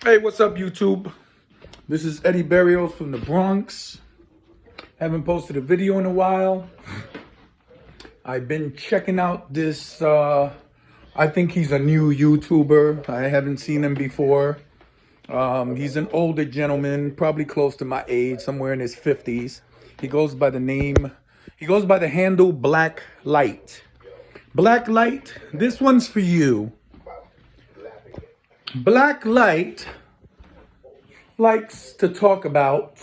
Hey, what's up, YouTube? This is Eddie Berrios from the Bronx. Haven't posted a video in a while. I've been checking out this, I think he's a new YouTuber. I haven't seen him before. He's an older gentleman, probably close to my age, somewhere in his 50s. He goes by the handle Black Light. Black Light, this one's for you. Black Light likes to talk about,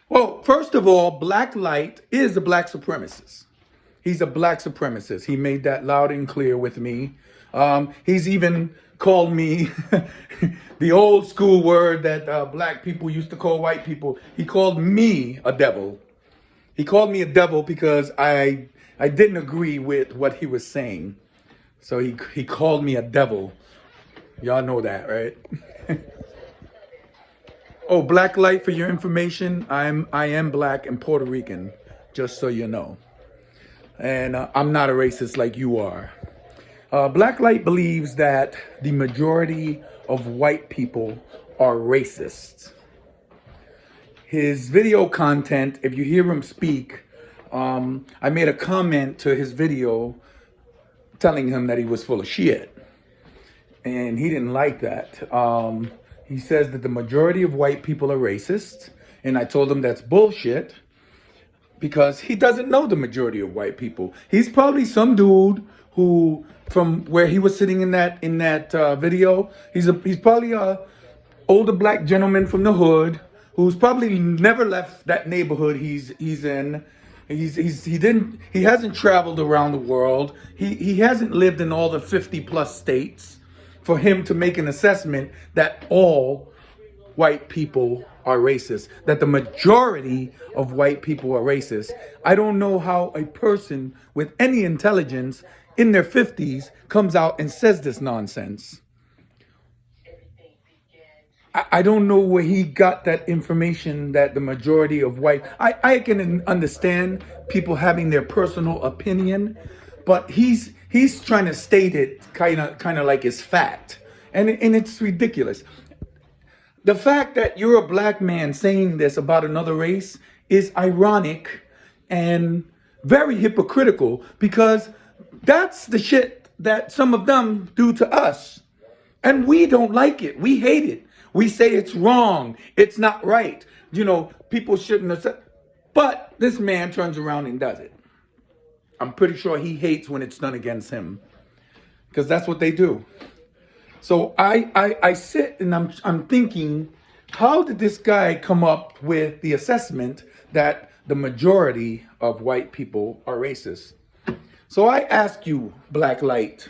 well, first of all, Black Light is a black supremacist. He's a black supremacist. He made that loud and clear with me. He's even called me the old school word that black people used to call white people. He called me a devil. He called me a devil because I didn't agree with what he was saying. So he called me a devil. Y'all know that, right? Oh, Black Light, for your information, I am black and Puerto Rican, just so you know. And I'm not a racist like you are. Black Light believes that the majority of white people are racist. His video content, if you hear him speak, I made a comment to his video telling him that he was full of shit. And he didn't like that. He says that the majority of white people are racist. And I told him that's bullshit because he doesn't know the majority of white people. He's probably some dude who, from where he was sitting in that video, he's probably a older black gentleman from the hood who's probably never left that neighborhood he's in. He hasn't traveled around the world. He hasn't lived in all the 50 plus states for him to make an assessment that all white people are racist, that the majority of white people are racist. I don't know how a person with any intelligence in their 50s comes out and says this nonsense. I don't know where he got that information that the majority of white... I can understand people having their personal opinion, but he's trying to state it kind of like it's fact. And it's ridiculous. The fact that you're a black man saying this about another race is ironic and very hypocritical because that's the shit that some of them do to us. And we don't like it. We hate it. We say it's wrong. It's not right. You know, people shouldn't have said. But this man turns around and does it. I'm pretty sure he hates when it's done against him because that's what they do. So I sit and I'm thinking, how did this guy come up with the assessment that the majority of white people are racist? So I ask you, Black Light,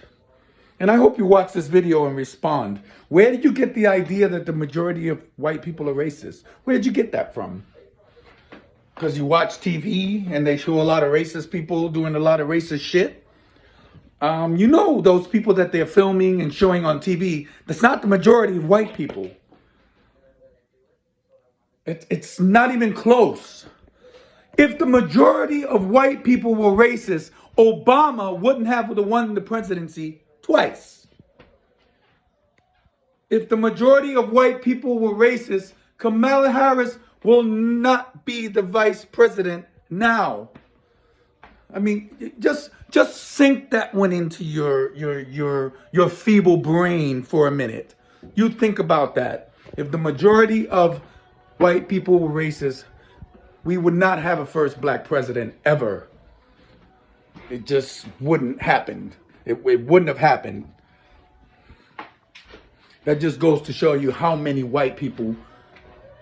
and I hope you watch this video and respond. Where did you get the idea that the majority of white people are racist? Where did you get that from? Because you watch TV and they show a lot of racist people doing a lot of racist shit? You know those people that they're filming and showing on TV, that's not the majority of white people. It's not even close. If the majority of white people were racist, Obama wouldn't have won the presidency twice. If the majority of white people were racist, Kamala Harris will not be the vice president now. I mean, just sink that one into your feeble brain for a minute. You think about that. If the majority of white people were racist, we would not have a first black president ever. It just wouldn't happen. It wouldn't have happened. That just goes to show you how many white people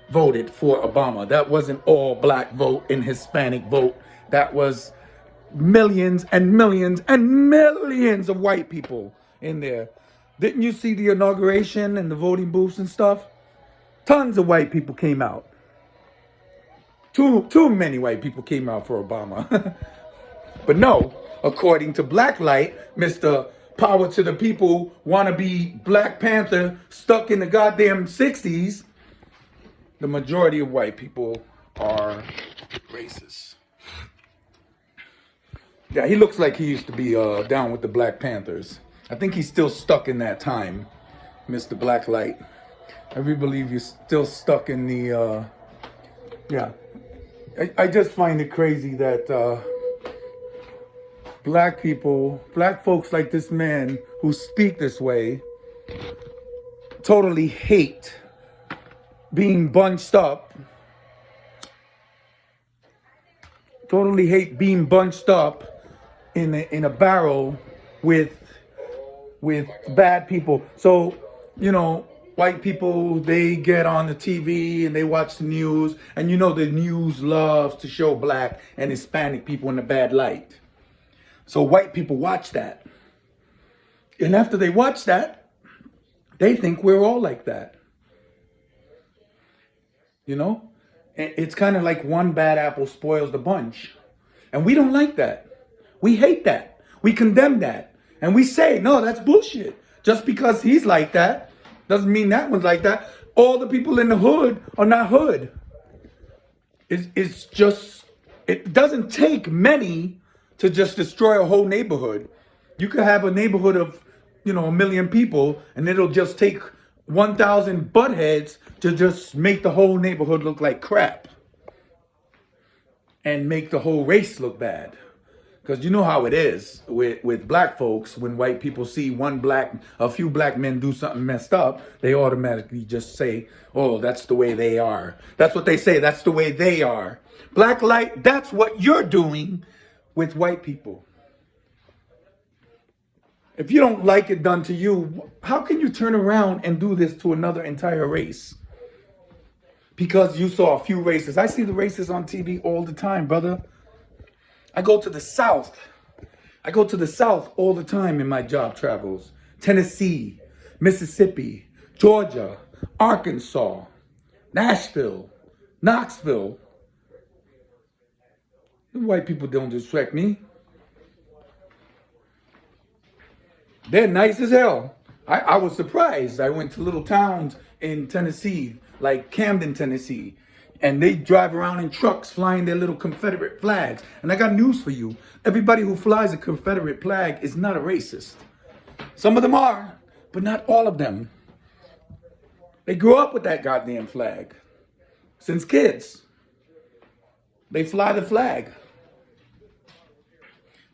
voted for Obama. That wasn't all black vote and Hispanic vote. That was millions and millions and millions of white people in there. Didn't you see the inauguration and the voting booths and stuff? Tons of white people came out. Too many white people came out for Obama. But no, according to Black Light, Mr. Power to the People, wannabe Black Panther stuck in the goddamn 60s, the majority of white people are racist. Yeah, he looks like he used to be down with the Black Panthers. I think he's still stuck in that time, Mr. Blacklight. I really believe you're still stuck in the, yeah. I just find it crazy that black people, black folks like this man who speak this way, totally hate being bunched up, in a barrel with bad people. So, white people, they get on the TV and they watch the news, and the news loves to show black and Hispanic people in a bad light. So white people watch that. And after they watch that, they think we're all like that. It's kind of like one bad apple spoils the bunch. And we don't like that. We hate that. We condemn that. And we say, no, that's bullshit. Just because he's like that doesn't mean that one's like that. All the people in the hood are not hood. It's just, it doesn't take many to just destroy a whole neighborhood. You could have a neighborhood of, 1,000,000 people, and it'll just take 1,000 butt heads to just make the whole neighborhood look like crap. And make the whole race look bad. Because you know how it is with black folks. When white people see a few black men do something messed up, they automatically just say, oh, that's the way they are. That's what they say. That's the way they are. Black light, that's what you're doing with white people. If you don't like it done to you, how can you turn around and do this to another entire race? Because you saw a few races. I see the races on TV all the time, brother. I go to the South. All the time in my job travels. Tennessee, Mississippi, Georgia, Arkansas, Nashville, Knoxville. The white people don't disrespect me. They're nice as hell. I was surprised. I went to little towns in Tennessee, like Camden, Tennessee, and they drive around in trucks flying their little Confederate flags. And I got news for you. Everybody who flies a Confederate flag is not a racist. Some of them are, but not all of them. They grew up with that goddamn flag. Since kids. They fly the flag.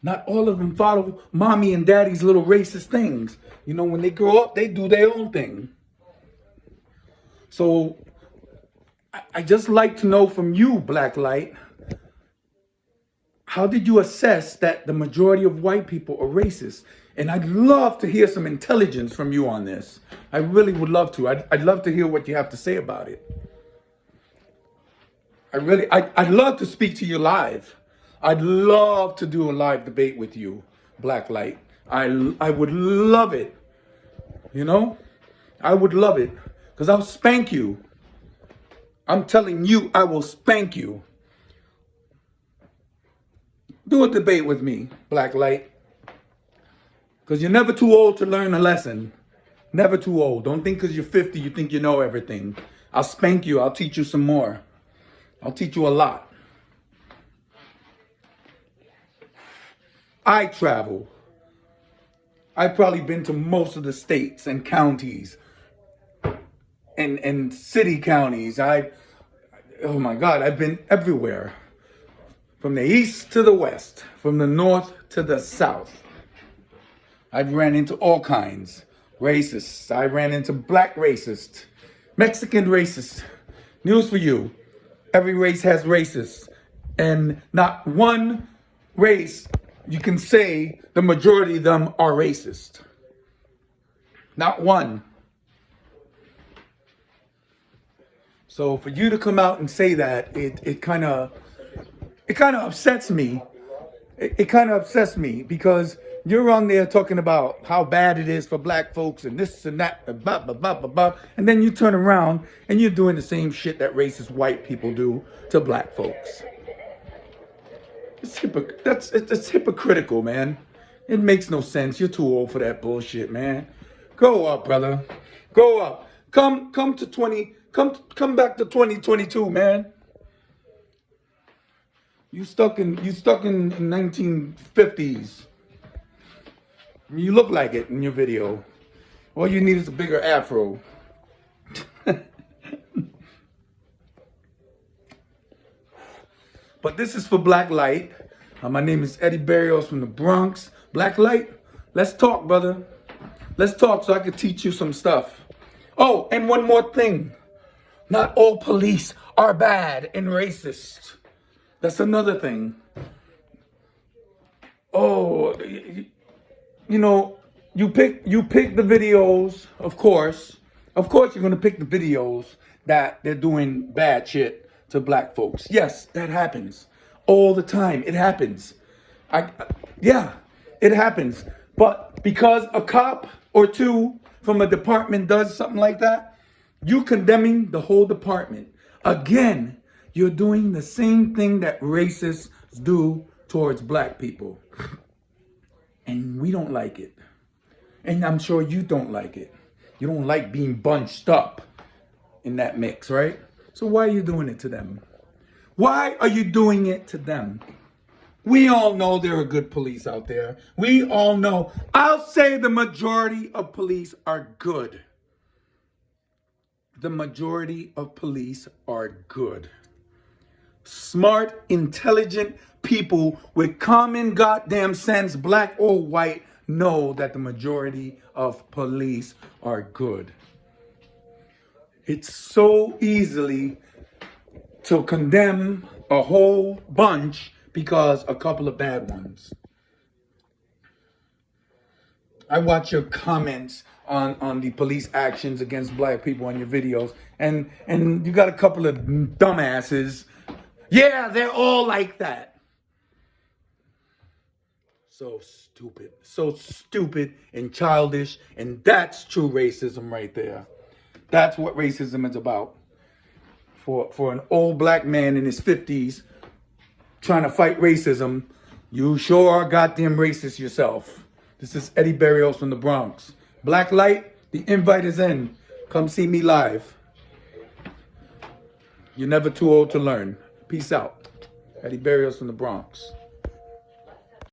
Not all of them follow mommy and daddy's little racist things. When they grow up, they do their own thing. So I just like to know from you, Blacklight, how did you assess that the majority of white people are racist? And I'd love to hear some intelligence from you on this. I really would love to. I'd love to hear what you have to say about it. I'd love to speak to you live. I'd love to do a live debate with you, Blacklight. I would love it. I would love it. Because I'll spank you. I'm telling you, I will spank you. Do a debate with me, Blacklight. Because you're never too old to learn a lesson. Never too old. Don't think because you're 50, you think you know everything. I'll spank you. I'll teach you some more. I'll teach you a lot. I travel. I've probably been to most of the states and counties and city counties. Oh my God, I've been everywhere. From the east to the west, from the north to the south. I've ran into all kinds. Racists. I ran into black racists, Mexican racists. News for you. Every race has racists. And not one race you can say the majority of them are racist. Not one. So for you to come out and say that, it kind of upsets me. It kind of upsets me because you're on there talking about how bad it is for black folks and this and that, and blah, blah, blah, blah, blah. And then you turn around and you're doing the same shit that racist white people do to black folks. It's hypocritical, man. It makes no sense. You're too old for that bullshit, man. Grow up, brother. Grow up. Come back to 2022, man. You stuck in 1950s. You look like it in your video. All you need is a bigger afro. But this is for Black Light. My name is Eddie Berrios from the Bronx. Black Light, let's talk, brother. Let's talk so I can teach you some stuff. Oh, and one more thing. Not all police are bad and racist. That's another thing. Oh, you know, you pick the videos, of course. Of course, you're going to pick the videos that they're doing bad shit to black folks. Yes, that happens all the time. It happens. Yeah, it happens. But because a cop or two from a department does something like that, you condemning the whole department. Again, you're doing the same thing that racists do towards black people. And we don't like it. And I'm sure you don't like it. You don't like being bunched up in that mix, right? So why are you doing it to them? Why are you doing it to them? We all know there are good police out there. We all know. I'll say the majority of police are good. The majority of police are good. Smart, intelligent people with common goddamn sense, black or white, know that the majority of police are good. It's so easily to condemn a whole bunch because a couple of bad ones. I watch your comments on the police actions against black people on your videos, and you got a couple of dumbasses. Yeah, they're all like that. So stupid and childish, and that's true racism right there. That's what racism is about. For an old black man in his 50s trying to fight racism, you sure are goddamn racist yourself. This is Eddie Berrios from the Bronx. Black Light, the invite is in. Come see me live. You're never too old to learn. Peace out. Eddie Berrios from the Bronx.